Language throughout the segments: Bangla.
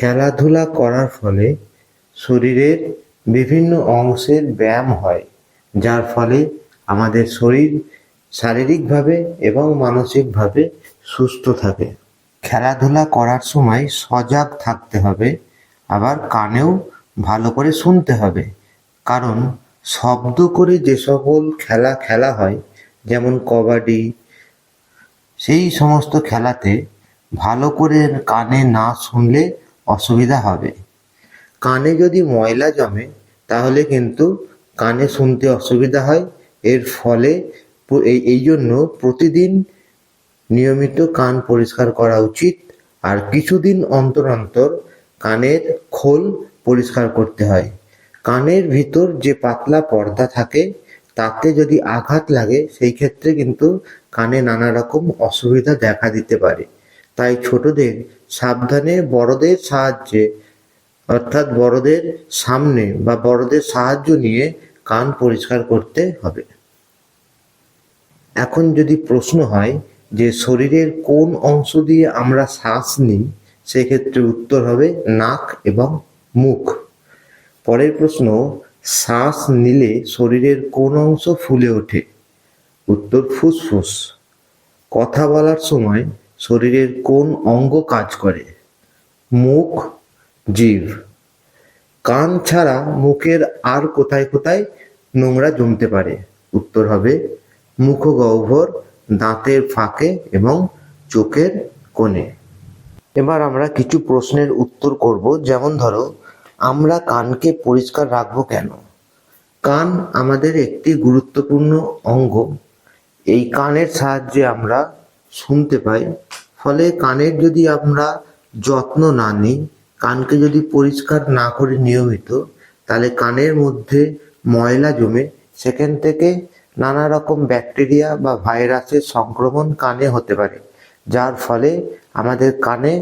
খেলাধুলা করার ফলে শরীরের বিভিন্ন অংশের ব্যায়াম হয়, যার ফলে আমাদের শরীর শারীরিকভাবে এবং মানসিকভাবে সুস্থ থাকে। খেলাধুলা করার সময় সজাগ থাকতে হবে, আবার কানেও ভালো করে শুনতে হবে, কারণ শব্দ করে যে সকল খেলা খেলা হয়, যেমন কবাডি, সেই সমস্ত খেলাতে ভালো করে কানে না শুনলে অসুবিধা হবে। কানে যদি ময়লা জমে তাহলে কিন্তু কানে শুনতে অসুবিধা হয়। এর ফলে এই জন্য প্রতিদিন নিয়মিত কান পরিষ্কার করা উচিত, আর কিছুদিন অন্তর অন্তর কানের খোল পরিষ্কার করতে হয়। কানের ভিতর যে পাতলা পর্দা থাকে তাতে যদি আঘাত লাগে সেই ক্ষেত্রে কিন্তু কানে নানা রকম অসুবিধা দেখা দিতে পারে। তাই ছোটদের সাবধানে বড়দের সাহায্যে, অর্থাৎ বড়দের সামনে বা বড়দের সাহায্য নিয়ে কান পরিষ্কার করতে হবে। এখন যদি প্রশ্ন হয় যে শরীরের কোন অংশ দিয়ে আমরা শ্বাস নিই, সেক্ষেত্রে উত্তর হবে নাক এবং মুখ। পরের প্রশ্ন, শ্বাস নিলে শরীরের কোন অংশ ফুলে ওঠে? উত্তর ফুসফুস। কথা বলার সময় শরীরের কোন অঙ্গ কাজ করে? মুখ, জিভ। কান ছাড়া মুখের আর কোথায় কোথায় নোংরা জমতে পারে? উত্তর হবে মুখগহ্বর, দাঁতের ফাঁকে এবং চোখের কোণে। এবার আমরা কিছু প্রশ্নের উত্তর করব। যেমন ধরো, আমরা কানকে পরিষ্কার রাখবো কেন? কান আমাদের একটি গুরুত্বপূর্ণ অঙ্গ। এই কানের সাহায্যে আমরা শুনতে পাই। ফলে কানের যদি আমরা যত্ন না নিই, কানকে যদি পরিষ্কার না করি নিয়মিত, তাহলে কানের মধ্যে ময়লা জমে সেখান থেকে নানা রকম ব্যাকটেরিয়া বা ভাইরাসের সংক্রমণ কানে হতে পারে, যার ফলে আমাদের কানে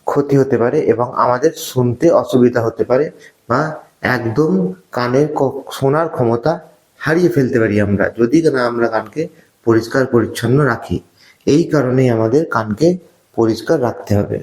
ক্ষতি হতে পারে এবং আমাদের শুনতে অসুবিধা হতে পারে, বা একদম কানের শোনার ক্ষমতা হারিয়ে ফেলতে পারি আমরা, যদি না আমরা কানকে পরিষ্কার পরিচ্ছন্ন রাখি। এই কারণেই আমাদের কানকে পরিষ্কার রাখতে হবে।